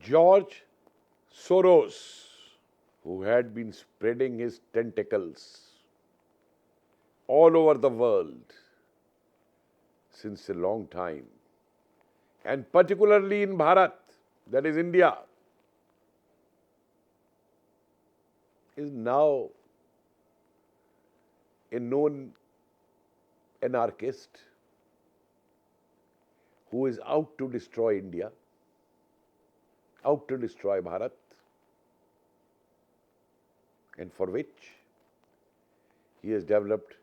George Soros, who had been spreading his tentacles all over the world since a long time, and particularly in Bharat, that is India, is now a known anarchist who is out to destroy India, out to destroy Bharat, and for which he has developed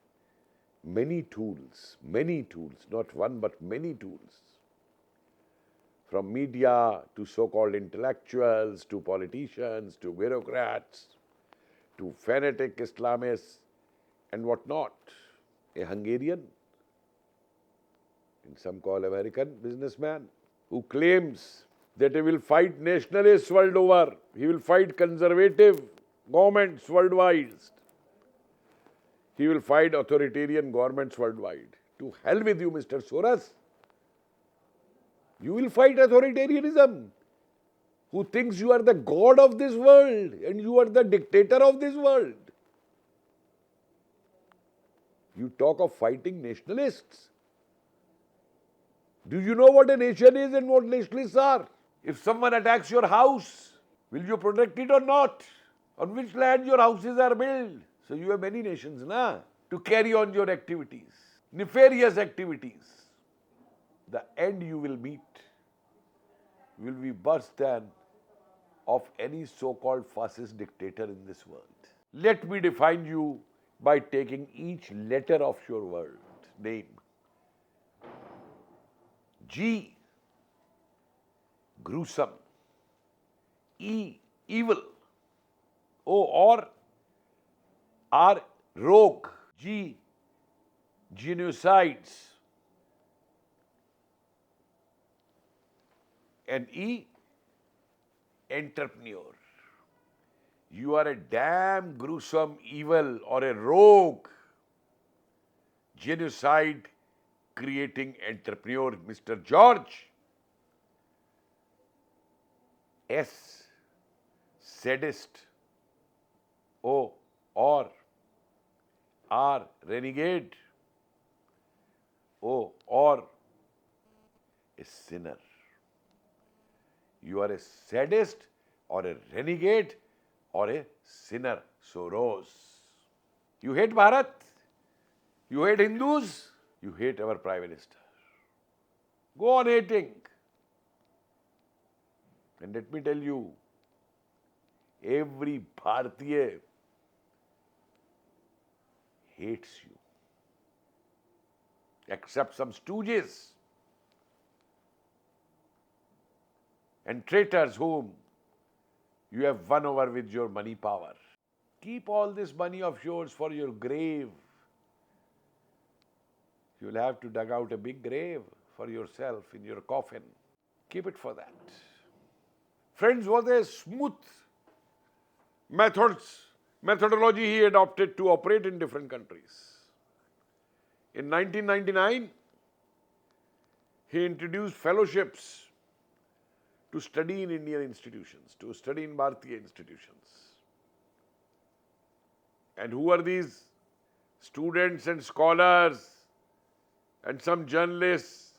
many tools, not one but many tools, from media to so-called intellectuals, to politicians, to bureaucrats, to fanatic Islamists and whatnot. A Hungarian, and some call American businessman, who claims that he will fight nationalists world over, he will fight conservative governments worldwide, he will fight authoritarian governments worldwide. To hell with you, Mr. Soros. You will fight authoritarianism. Who thinks you are the god of this world and you are the dictator of this world? You talk of fighting nationalists. Do you know what a nation is and what nationalists are? If someone attacks your house, will you protect it or not? On which land your houses are built? So you have many nations, to carry on your activities, nefarious activities. The end you will meet will be worse than of any so-called fascist dictator in this world. Let me define you by taking each letter of your word name. G, gruesome. E, evil. O, or. R, rogue. G, genocides. And E, entrepreneur. You are a damn gruesome evil or a rogue, genocide creating entrepreneur, Mr. George. S, sadist. O, or. R, renegade. O, or. A sinner. You are a sadist or a renegade or a sinner, Soros. You hate Bharat, you hate Hindus, you hate our Prime Minister. Go on hating. And let me tell you, every Bharatiya hates you, except some stooges and traitors whom you have won over with your money power. Keep all this money of yours for your grave. You'll have to dig out a big grave for yourself in your coffin. Keep it for that. Friends, was a smooth methodology he adopted to operate in different countries. In 1999, he introduced fellowships to study in Indian institutions, to study in Bharatiya institutions. And who are these students and scholars and some journalists,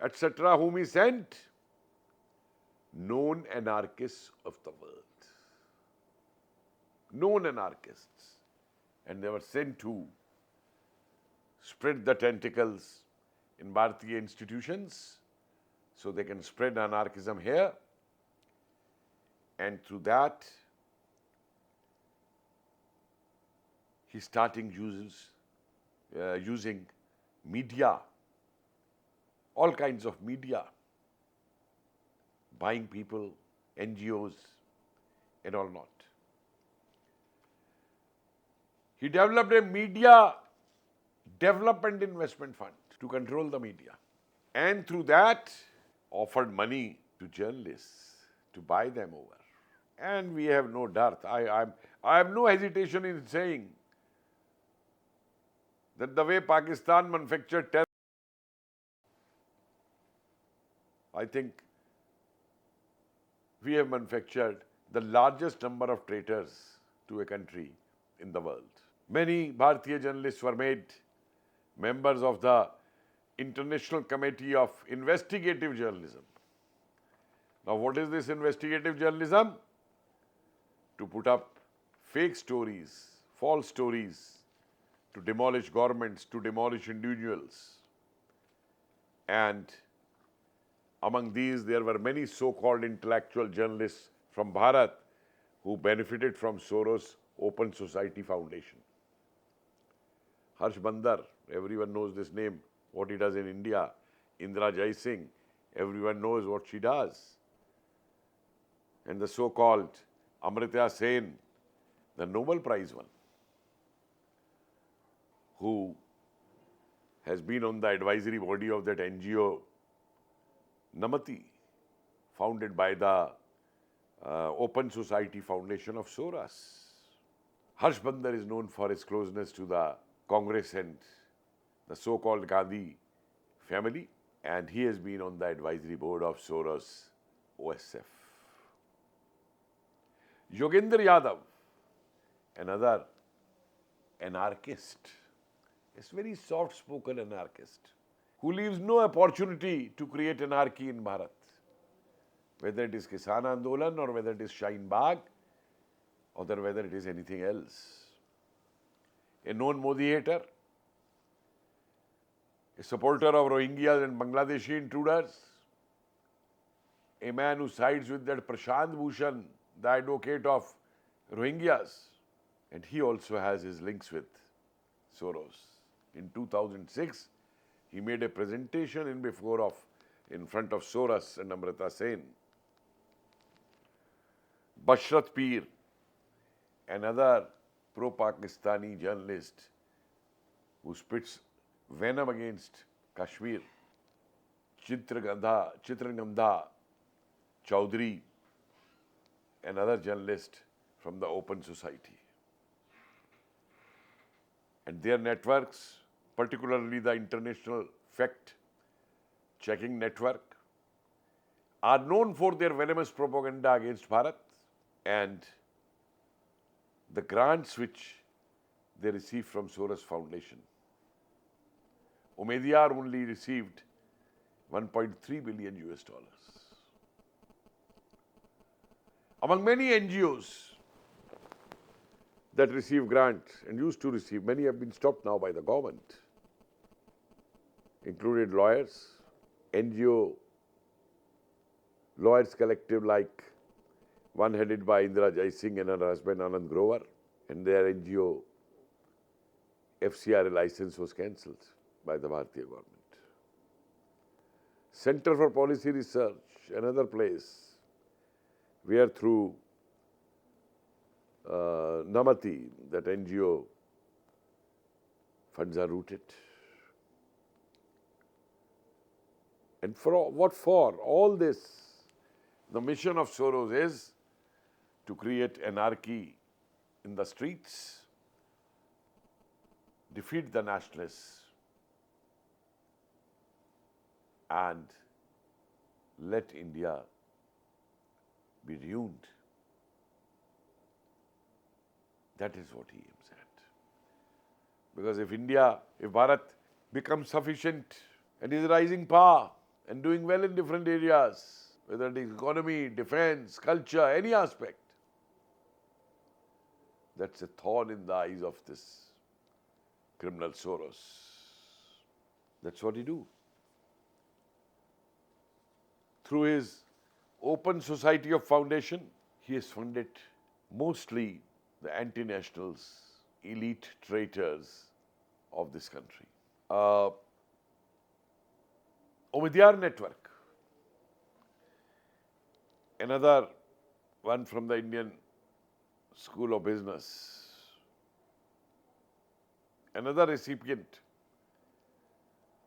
etc., whom he sent? Known anarchists of the world. Known anarchists. And they were sent to spread the tentacles in Bharatiya institutions so they can spread anarchism here. And through that, he starting using media, all kinds of media, buying people, NGOs, and all not. He developed a media development investment fund to control the media. And through that, offered money to journalists to buy them over. And we have no dearth. I have no hesitation in saying that the way Pakistan manufactured terror, I think we have manufactured the largest number of traitors to a country in the world. Many Bharatiya journalists were made members of the International Committee of Investigative Journalism. Now, what is this investigative journalism? To put up fake stories, false stories, to demolish governments, to demolish individuals. And among these, there were many so-called intellectual journalists from Bharat who benefited from Soros Open Society Foundation. Harsh Bandar, everyone knows this name, what he does in India. Indira Jaising, everyone knows what she does. And the so-called Amartya Sen, the Nobel Prize one, who has been on the advisory body of that NGO, Namati, founded by the Open Society Foundation of Soros. Harsh Bandar is known for his closeness to the Congress and the so-called Gandhi family, and he has been on the advisory board of Soros OSF. Yogendra Yadav, another anarchist, is very soft-spoken anarchist, who leaves no opportunity to create anarchy in Bharat. Whether it is Kisan Andolan or whether it is Shaheen Bagh or whether it is anything else. A known Modi hater, a supporter of Rohingyas and Bangladeshi intruders, a man who sides with that Prashant Bhushan, the advocate of Rohingyas, and he also has his links with Soros. In 2006, he made a presentation in front of Soros and Amartya Sen. Bashrat Peer, another pro-Pakistani journalist who spits venom against Kashmir. Chitrangandha Chaudhary, another journalist from the Open Society. And their networks, particularly the International Fact-Checking Network, are known for their venomous propaganda against Bharat and the grants which they receive from Soros Foundation. Umediyar only received 1.3 billion US dollars. Among many NGOs that receive grants and used to receive, many have been stopped now by the government, included lawyers, NGO, lawyers collective like one headed by Indira Jaising and her husband Anand Grover, and their NGO FCRA license was cancelled by the Bharatiya government. Center for Policy Research, another place where through Namati, that NGO, funds are routed. And for what for? All this, the mission of Soros is to create anarchy in the streets, defeat the nationalists, and let India be ruined. That is what he aims at. Because if Bharat becomes sufficient and is rising power and doing well in different areas, whether it is economy, defense, culture, any aspect, that's a thorn in the eyes of this criminal Soros. That's what he do. Through his Open Society of Foundation, he has funded mostly the anti-nationals, elite traitors of this country. Umediyar Network, another one from the Indian School of Business, another recipient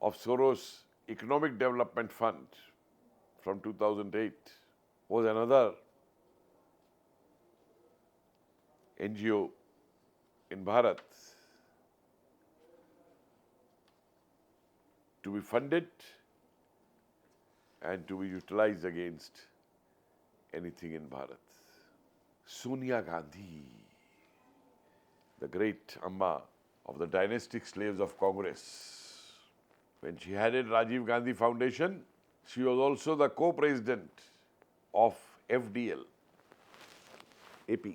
of Soros Economic Development Fund from 2008, was another NGO in Bharat to be funded and to be utilized against anything in Bharat. Sonia Gandhi, the great Amma of the dynastic slaves of Congress. When she headed Rajiv Gandhi Foundation, she was also the co-president of FDL, AP,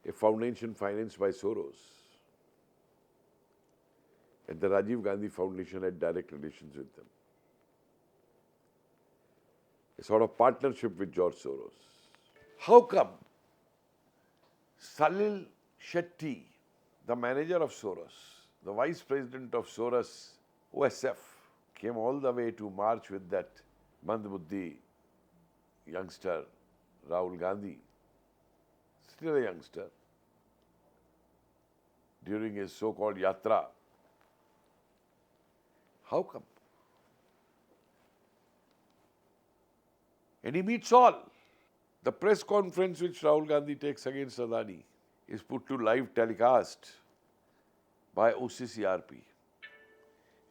a foundation financed by Soros. And the Rajiv Gandhi Foundation had direct relations with them. A sort of partnership with George Soros. How come Salil Shetty, the manager of Soros, the vice president of Soros OSF, came all the way to march with that Mandbuddhi youngster, Rahul Gandhi, still a youngster, during his so-called yatra? How come? And he meets all. The press conference which Rahul Gandhi takes against Adani is put to live telecast by OCCRP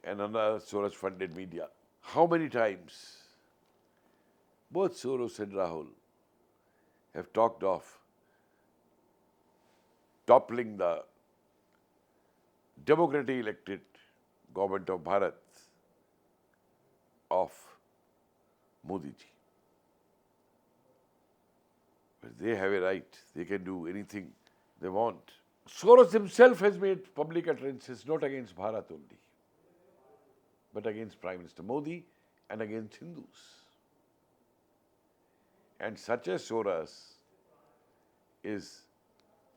and another Soros-funded media. How many times both Soros and Rahul have talked of toppling the democratically elected government of Bharat of Modi ji. But they have a right. They can do anything they want. Soros himself has made public utterances not against Bharat only, but against Prime Minister Modi and against Hindus. And such a Soros is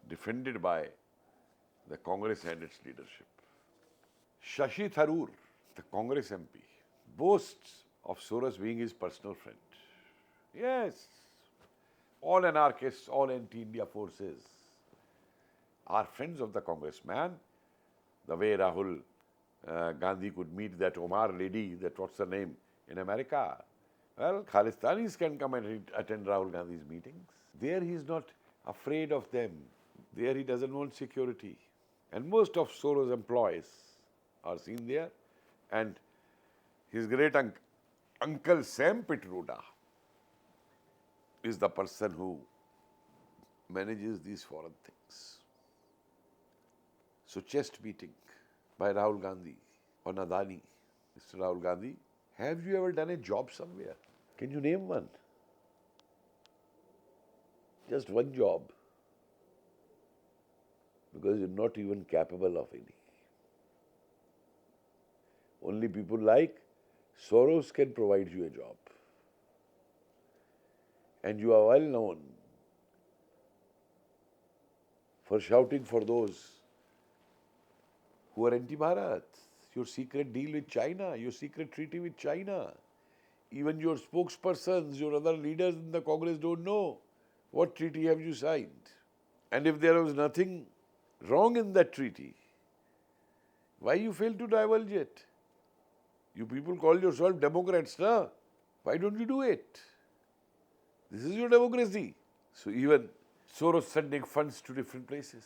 defended by the Congress and its leadership. Shashi Tharoor, the Congress MP, boasts of Soros being his personal friend. Yes, all anarchists, all anti-India forces are friends of the congressman. The way Rahul Gandhi could meet that Omar lady, that what's her name, in America. Well, Khalistanis can come and attend Rahul Gandhi's meetings. There he is not afraid of them. There he doesn't want security. And most of Soros' employees are seen there. And his great uncle Sam Pitroda is the person who manages these foreign things. So chest beating by Rahul Gandhi on Adani. Mr. Rahul Gandhi, have you ever done a job somewhere? Can you name one? Just one job. Because you're not even capable of any. Only people like Soros can provide you a job. And you are well known for shouting for those who are anti-Bharat. Your secret deal with China, your secret treaty with China. Even your spokespersons, your other leaders in the Congress don't know what treaty have you signed. And if there was nothing wrong in that treaty, why you fail to divulge it? You people call yourself Democrats, na? Why don't you do it? This is your democracy. So even Soros sending funds to different places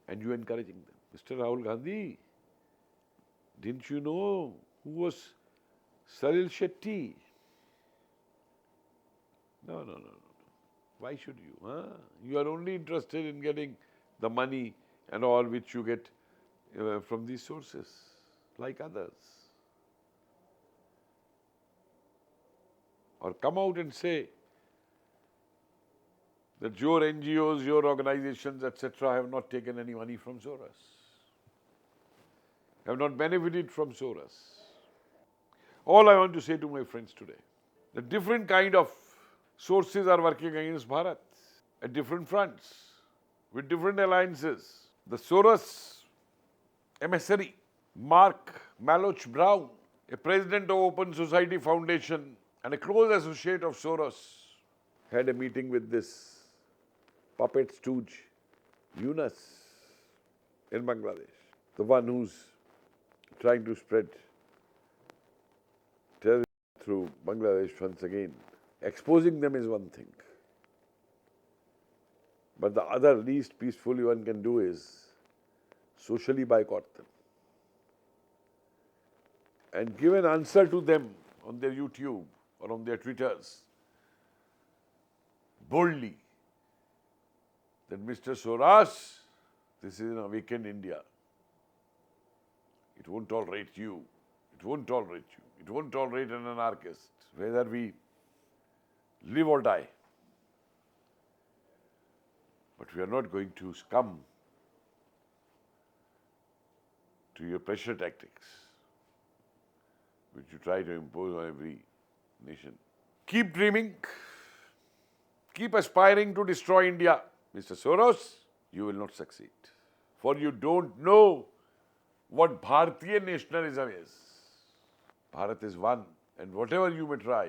and you encouraging them. Mr. Rahul Gandhi, didn't you know who was Salil Shetty? No. Why should you? Huh? You are only interested in getting the money and all which you get from these sources, like others. Or come out and say that your NGOs, your organizations, etc. have not taken any money from Soros, have not benefited from Soros. All I want to say to my friends today, the different kind of sources are working against Bharat at different fronts, with different alliances. The Soros emissary, Mark Maloch Brown, a president of Open Society Foundation and a close associate of Soros, had a meeting with this puppet stooge, Yunus, in Bangladesh, the one who's trying to spread terrorism through Bangladesh once again. Exposing them is one thing. But the other least peacefully one can do is socially boycott them and give an answer to them on their YouTube or on their Twitters boldly that Mr. Soros, this is an awakened India. It won't tolerate you. It won't tolerate you. It won't tolerate an anarchist, whether we live or die. But we are not going to succumb to your pressure tactics, which you try to impose on every nation. Keep dreaming. Keep aspiring to destroy India. Mr. Soros, you will not succeed. For you don't know what Bharatiya nationalism is. Bharat is one, and whatever you may try,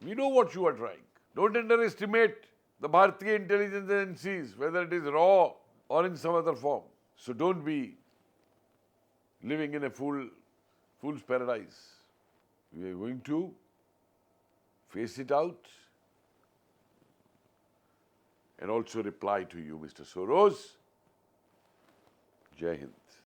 we know what you are trying. Don't underestimate the Bharatiya intelligence agencies, whether it is raw or in some other form. So don't be living in a fool's paradise. We are going to face it out and also reply to you, Mr. Soros. Jai Hind.